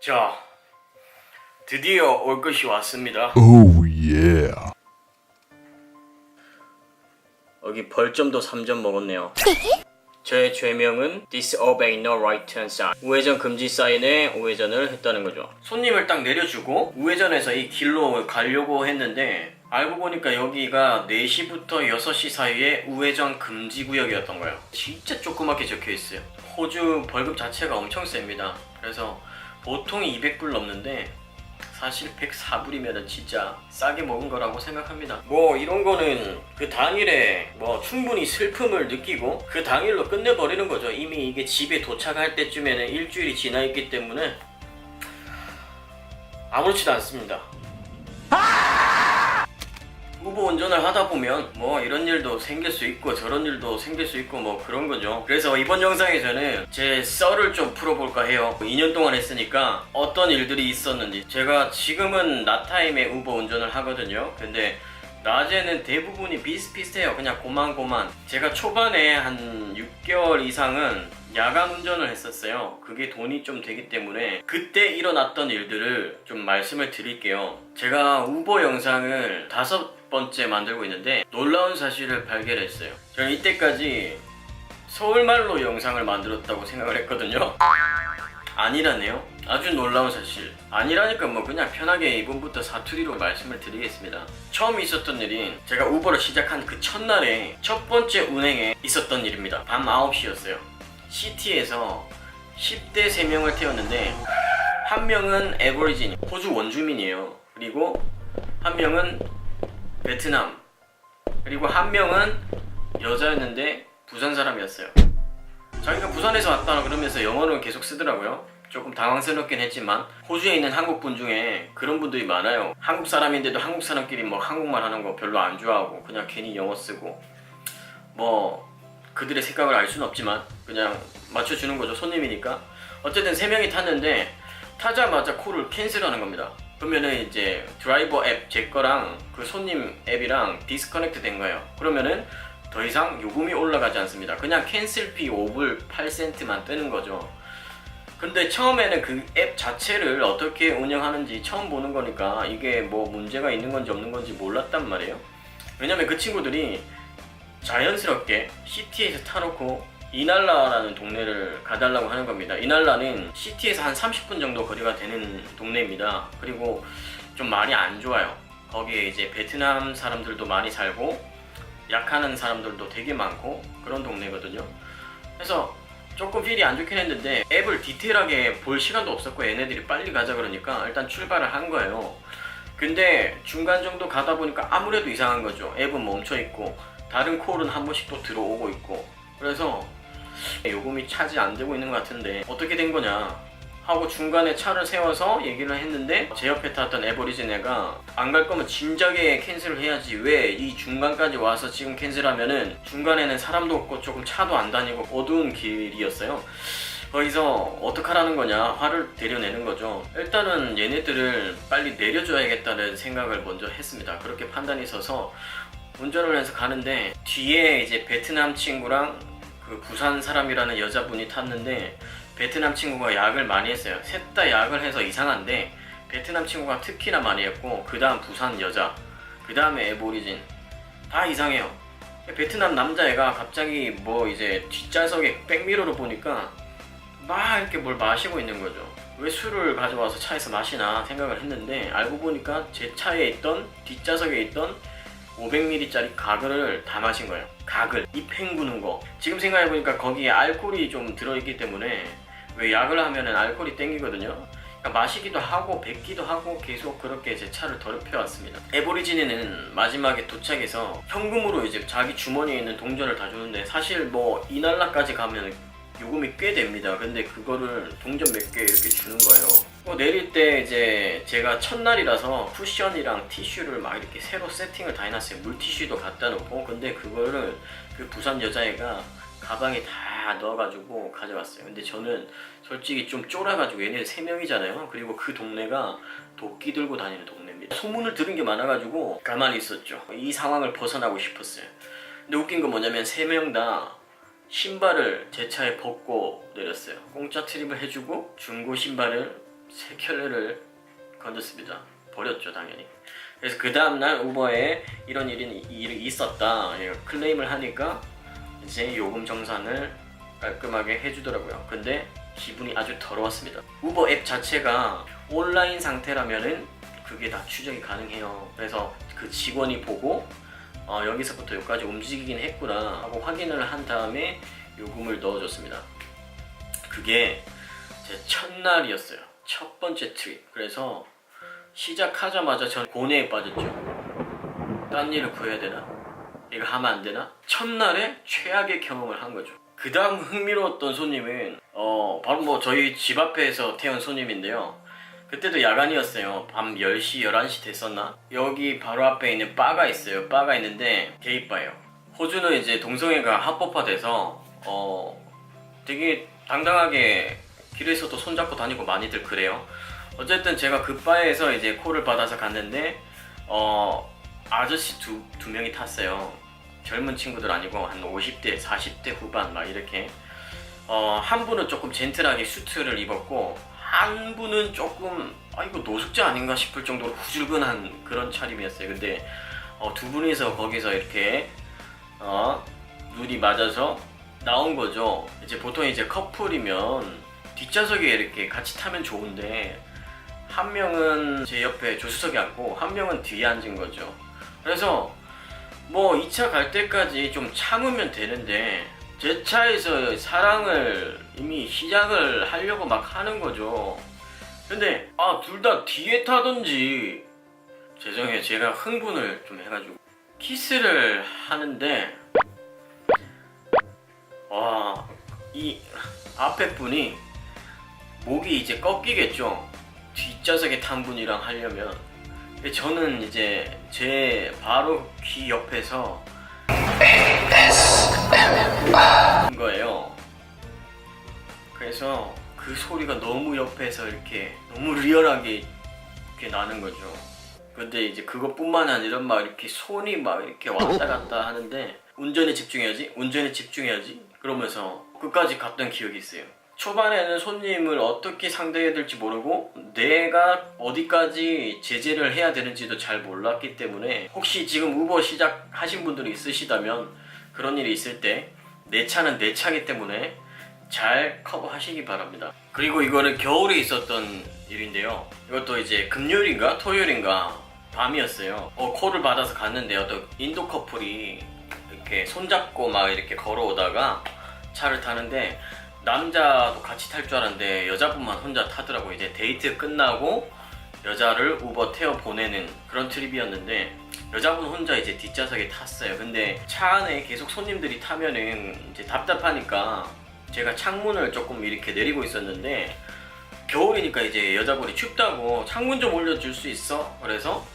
자, 드디어 올 것이 왔습니다. Oh yeah. 여기 벌점도 3점 먹었네요. 저의 죄명은 disobey no right turn sign. 우회전 금지 사인에 우회전을 했다는 거죠. 손님을 딱 내려주고 우회전해서 이 길로 가려고 했는데 알고 보니까 여기가 4시부터 6시 사이에 우회전 금지 구역이었던 거예요. 진짜 조그맣게 적혀 있어요. 호주 벌금 자체가 엄청 셉니다. 그래서 보통이 200불 넘는데 사실 104불이면 진짜 싸게 먹은 거라고 생각합니다. 뭐 이런 거는 그 당일에 뭐 충분히 슬픔을 느끼고 그 당일로 끝내버리는 거죠. 이미 이게 집에 도착할 때쯤에는 일주일이 지나 있기 때문에 아무렇지도 않습니다. 후보 운전을 하다 보면 뭐 이런 일도 생길 수 있고 저런 일도 생길 수 있고 뭐 그런 거죠. 그래서 이번 영상에서는 제 썰을 좀 풀어볼까 해요. 2년 동안 했으니까 어떤 일들이 있었는지. 제가 지금은 낮타임에 우버 운전을 하거든요. 근데 낮에는 대부분이 비슷비슷해요. 그냥 고만고만. 제가 초반에 한 6개월 이상은 야간 운전을 했었어요. 그게 돈이 좀 되기 때문에 그때 일어났던 일들을 좀 말씀을 드릴게요. 제가 우버 영상을 5번째 만들고 있는데 놀라운 사실을 발견했어요. 저는 이때까지 서울말로 영상을 만들었다고 생각을 했거든요. 아니라네요. 아주 놀라운 사실. 아니라니까 뭐 그냥 편하게 이번부터 사투리로 말씀을 드리겠습니다. 처음 있었던 일인 제가 우버를 시작한 그 첫날에 첫 번째 운행에 있었던 일입니다. 밤 9시였어요. 시티에서 10대 3명을 태웠는데 한 명은 에버리진, 호주 원주민이에요. 그리고 한 명은 베트남, 그리고 한 명은 여자였는데 부산 사람이었어요. 자기가 부산에서 왔다 그러면서 영어를 계속 쓰더라고요. 조금 당황스럽긴 했지만 호주에 있는 한국분 중에 그런 분들이 많아요. 한국 사람인데도 한국 사람끼리 뭐 한국말 하는 거 별로 안 좋아하고 그냥 괜히 영어 쓰고 뭐 그들의 생각을 알 수는 없지만 그냥 맞춰주는 거죠. 손님이니까. 어쨌든 3명이 탔는데 타자마자 콜을 캔슬하는 겁니다. 그러면은 이제 드라이버 앱 제 거랑 그 손님 앱이랑 디스커넥트 된 거예요. 그러면은 더 이상 요금이 올라가지 않습니다. 그냥 캔슬피 5불 8센트만 뜨는 거죠. 근데 처음에는 그 앱 자체를 어떻게 운영하는지 처음 보는 거니까 이게 뭐 문제가 있는 건지 없는 건지 몰랐단 말이에요. 왜냐면 그 친구들이 자연스럽게 시티에서 타놓고 이날라라는 동네를 가달라고 하는 겁니다. 이날라는 시티에서 한 30분 정도 거리가 되는 동네입니다. 그리고 좀 많이 안 좋아요. 거기에 이제 베트남 사람들도 많이 살고 약하는 사람들도 되게 많고 그런 동네거든요. 그래서 조금 필이 안 좋긴 했는데 앱을 디테일하게 볼 시간도 없었고 얘네들이 빨리 가자 그러니까 일단 출발을 한 거예요. 근데 중간 정도 가다 보니까 아무래도 이상한 거죠. 앱은 멈춰 있고 다른 콜은 한 번씩 또 들어오고 있고 그래서 요금이 차지 안 되고 있는 것 같은데 어떻게 된 거냐 하고 중간에 차를 세워서 얘기를 했는데 제 옆에 탔던 에버리진 애가 안 갈 거면 진작에 캔슬을 해야지 왜 이 중간까지 와서 지금 캔슬하면은 중간에는 사람도 없고 조금 차도 안 다니고 어두운 길이었어요. 거기서 어떡하라는 거냐 화를 대려내는 거죠. 일단은 얘네들을 빨리 내려줘야겠다는 생각을 먼저 했습니다. 그렇게 판단이 서서 운전을 해서 가는데 뒤에 이제 베트남 친구랑 그 부산 사람이라는 여자분이 탔는데 베트남 친구가 약을 많이 했어요. 셋 다 약을 해서 이상한데 베트남 친구가 특히나 많이 했고 그 다음 부산 여자, 그 다음에 에보리진 다 이상해요. 베트남 남자애가 갑자기 뭐 이제 뒷좌석에 백미러로 보니까 막 이렇게 뭘 마시고 있는 거죠. 왜 술을 가져와서 차에서 마시나 생각을 했는데 알고 보니까 제 차에 있던 뒷좌석에 있던 500ml짜리 가글을 다 마신 거예요. 가글, 입 헹구는 거. 지금 생각해보니까 거기에 알코올이 좀 들어있기 때문에 왜 약을 하면은 알코올이 땡기거든요. 그러니까 마시기도 하고 뱉기도 하고 계속 그렇게 제 차를 더럽혀왔습니다. 에버리진에는 마지막에 도착해서 현금으로 이제 자기 주머니에 있는 동전을 다 주는데 사실 뭐 이날라까지 가면 요금이 꽤 됩니다. 근데 그거를 동전 몇 개 이렇게 주는 거예요. 내릴 때 이제 제가 첫날이라서 쿠션이랑 티슈를 막 이렇게 새로 세팅을 다 해놨어요. 물티슈도 갖다 놓고. 근데 그거를 그 부산 여자애가 가방에 다 넣어가지고 가져왔어요. 근데 저는 솔직히 좀 쫄아가지고 얘네들 3명이잖아요. 그리고 그 동네가 도끼 들고 다니는 동네입니다. 소문을 들은 게 많아가지고 가만히 있었죠. 이 상황을 벗어나고 싶었어요. 근데 웃긴 건 뭐냐면 3명 다 신발을 제 차에 벗고 내렸어요. 공짜 트립을 해주고 중고 신발을 세 켤레를 건졌습니다. 버렸죠 당연히. 그래서 그 다음날 우버에 이런 일이 있었다 클레임을 하니까 이제 요금 정산을 깔끔하게 해주더라고요. 근데 기분이 아주 더러웠습니다. 우버 앱 자체가 온라인 상태라면은 그게 다 추적이 가능해요. 그래서 그 직원이 보고 여기서부터 여기까지 움직이긴 했구나 하고 확인을 한 다음에 요금을 넣어줬습니다. 그게 제 첫날이었어요. 첫 번째 트립. 그래서 시작하자마자 전 고뇌에 빠졌죠. 딴 일을 구해야 되나? 이거 하면 안 되나? 첫날에 최악의 경험을 한 거죠. 그 다음 흥미로웠던 손님은 바로 뭐 저희 집 앞에서 태운 손님인데요. 그때도 야간이었어요. 밤 10시, 11시 됐었나? 여기 바로 앞에 있는 바가 있어요. 바가 있는데 게이바예요. 호주는 이제 동성애가 합법화돼서 되게 당당하게 길에서도 손잡고 다니고 많이들 그래요. 어쨌든 제가 그 바에서 이제 콜을 받아서 갔는데 아저씨 두 명이 탔어요. 젊은 친구들 아니고 한 50대, 40대 후반 막 이렇게. 한 분은 조금 젠틀하게 수트를 입었고 한 분은 조금 이거 노숙자 아닌가 싶을 정도로 후줄근한 그런 차림이었어요. 근데 두 분이서 거기서 이렇게 눈이 맞아서 나온 거죠. 이제 보통 이제 커플이면 뒷좌석에 이렇게 같이 타면 좋은데 한 명은 제 옆에 조수석에 앉고 한 명은 뒤에 앉은 거죠. 그래서 뭐 2차 갈 때까지 좀 참으면 되는데 제 차에서 사랑을 이미 시작을 하려고 막 하는 거죠. 근데 둘 다 뒤에 타던지 죄송해요. 제가 흥분을 좀 해가지고 키스를 하는데 이 앞에 분이 목이 이제 꺾이겠죠. 뒷좌석에 탄 분이랑 하려면. 근데 저는 이제 제 바로 귀 옆에서 ASMR 거예요. 그래서 그 소리가 너무 옆에서 이렇게 너무 리얼하게 이렇게 나는 거죠. 근데 이제 그것뿐만 아니라 막 이렇게 손이 막 이렇게 왔다 갔다 하는데 운전에 집중해야지 그러면서 끝까지 갔던 기억이 있어요. 초반에는 손님을 어떻게 상대해야 될지 모르고 내가 어디까지 제재를 해야 되는지도 잘 몰랐기 때문에 혹시 지금 우버 시작하신 분들이 있으시다면 그런 일이 있을 때 내 차는 내 차기 때문에 잘 커버하시기 바랍니다. 그리고 이거는 겨울에 있었던 일인데요. 이것도 이제 금요일인가 토요일인가 밤이었어요. 콜을 받아서 갔는데 어떤 인도 커플이 이렇게 손잡고 막 이렇게 걸어오다가 차를 타는데 남자도 같이 탈 줄 알았는데 여자분만 혼자 타더라고요. 이제 데이트 끝나고 여자를 우버 태워 보내는 그런 트립이었는데 여자분 혼자 이제 뒷좌석에 탔어요. 근데 차 안에 계속 손님들이 타면은 이제 답답하니까 제가 창문을 조금 이렇게 내리고 있었는데 겨울이니까 이제 여자분이 춥다고 창문 좀 올려줄 수 있어? 그래서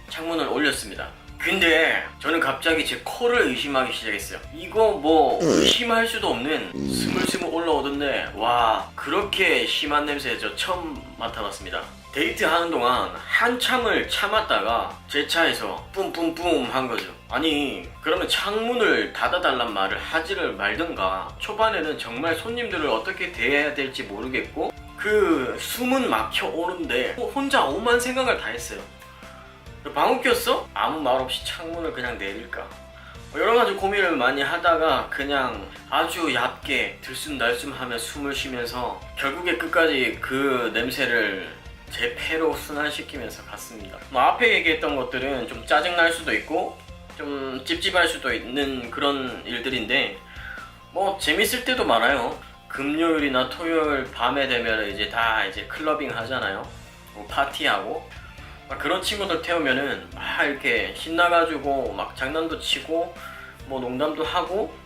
창문을 올렸습니다. 근데 저는 갑자기 제 코를 의심하기 시작했어요. 이거 뭐 의심할 수도 없는 스물스물 올라오던데 와 그렇게 심한 냄새 저 처음 맡아봤습니다. 데이트하는 동안 한참을 참았다가 제 차에서 뿜뿜뿜 한 거죠. 아니 그러면 창문을 닫아달란 말을 하지를 말든가. 초반에는 정말 손님들을 어떻게 대해야 될지 모르겠고 그 숨은 막혀 오는데 혼자 오만 생각을 다 했어요. 방귀 꼈어? 아무 말 없이 창문을 그냥 내릴까? 여러가지 고민을 많이 하다가 그냥 아주 얕게 들숨날숨하며 숨을 쉬면서 결국에 끝까지 그 냄새를 제 폐로 순환시키면서 갔습니다. 앞에 얘기했던 것들은 좀 짜증날 수도 있고 좀 찝찝할 수도 있는 그런 일들인데 뭐 재밌을 때도 많아요. 금요일이나 토요일 밤에 되면 이제 다 이제 클러빙 하잖아요. 파티하고 막 그런 친구들 태우면은 막 이렇게 신나가지고 막 장난도 치고 뭐 농담도 하고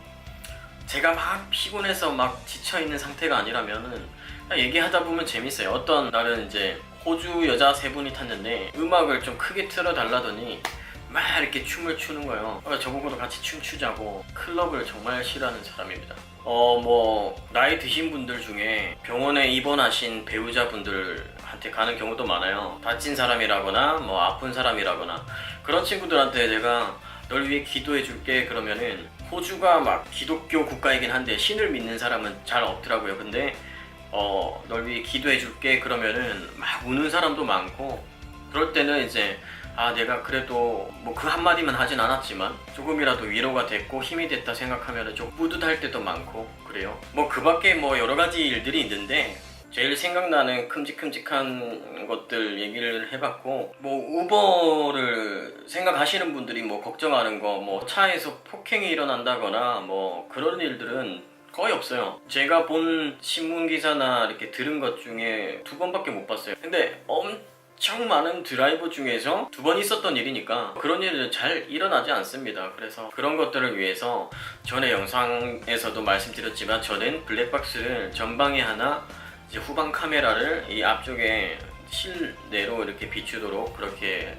제가 막 피곤해서 막 지쳐있는 상태가 아니라면은 그냥 얘기하다 보면 재밌어요. 어떤 날은 이제 호주 여자 세 분이 탔는데 음악을 좀 크게 틀어달라더니 막 이렇게 춤을 추는 거예요. 저보고도 같이 춤추자고. 클럽을 정말 싫어하는 사람입니다. 뭐 나이 드신 분들 중에 병원에 입원하신 배우자분들한테 가는 경우도 많아요. 다친 사람이라거나 뭐 아픈 사람이라거나 그런 친구들한테 제가 널 위해 기도해 줄게 그러면은 호주가 막 기독교 국가이긴 한데 신을 믿는 사람은 잘 없더라고요. 근데 널 위해 기도해줄게 그러면은 막 우는 사람도 많고, 그럴 때는 이제 내가 그래도 뭐 그 한마디만 하진 않았지만 조금이라도 위로가 됐고 힘이 됐다 생각하면 좀 뿌듯할 때도 많고 그래요. 뭐 그 밖에 뭐 여러 가지 일들이 있는데 제일 생각나는 큼직큼직한 것들 얘기를 해봤고, 뭐 우버를 생각하시는 분들이 뭐 걱정하는 거, 뭐 차에서 폭행이 일어난다거나 뭐 그런 일들은 거의 없어요. 제가 본 신문 기사나 이렇게 들은 것 중에 2번밖에 못 봤어요. 근데 엄청 많은 드라이버 중에서 2번 있었던 일이니까 그런 일은 잘 일어나지 않습니다. 그래서 그런 것들을 위해서 전에 영상에서도 말씀드렸지만 저는 블랙박스를 전방에 하나, 이제 후방 카메라를 이 앞쪽에 실내로 이렇게 비추도록 그렇게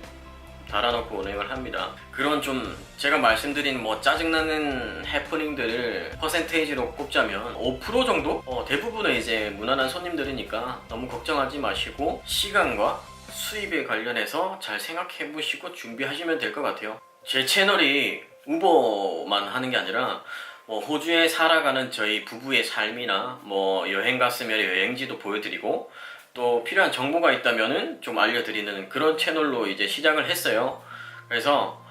달아놓고 운행을 합니다. 그런 좀 제가 말씀드린 뭐 짜증나는 해프닝들을 퍼센테이지로 꼽자면 5% 정도? 대부분은 이제 무난한 손님들이니까 너무 걱정하지 마시고 시간과 수입에 관련해서 잘 생각해 보시고 준비하시면 될 것 같아요. 제 채널이 우버만 하는 게 아니라 뭐 호주에 살아가는 저희 부부의 삶이나 뭐 여행 갔으면 여행지도 보여드리고, 또 필요한 정보가 있다면은 좀 알려드리는 그런 채널로 이제 시작을 했어요. 그래서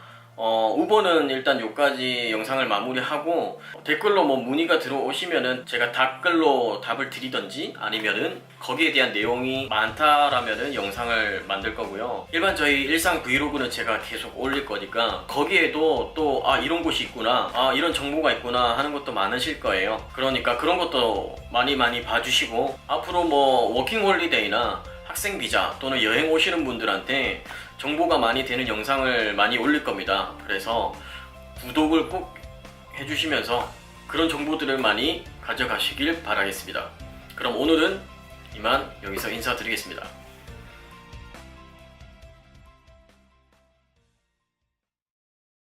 우버는 일단 여기까지 영상을 마무리하고, 댓글로 뭐 문의가 들어오시면은 제가 댓글로 답을 드리던지 아니면은 거기에 대한 내용이 많다라면은 영상을 만들 거고요. 일반 저희 일상 브이로그는 제가 계속 올릴 거니까 거기에도 또 이런 곳이 있구나, 이런 정보가 있구나 하는 것도 많으실 거예요. 그러니까 그런 것도 많이 봐주시고, 앞으로 뭐 워킹홀리데이나 학생 비자 또는 여행 오시는 분들한테 정보가 많이 되는 영상을 많이 올릴 겁니다. 그래서 구독을 꼭 해주시면서 그런 정보들을 많이 가져가시길 바라겠습니다. 그럼 오늘은 이만 여기서 인사드리겠습니다.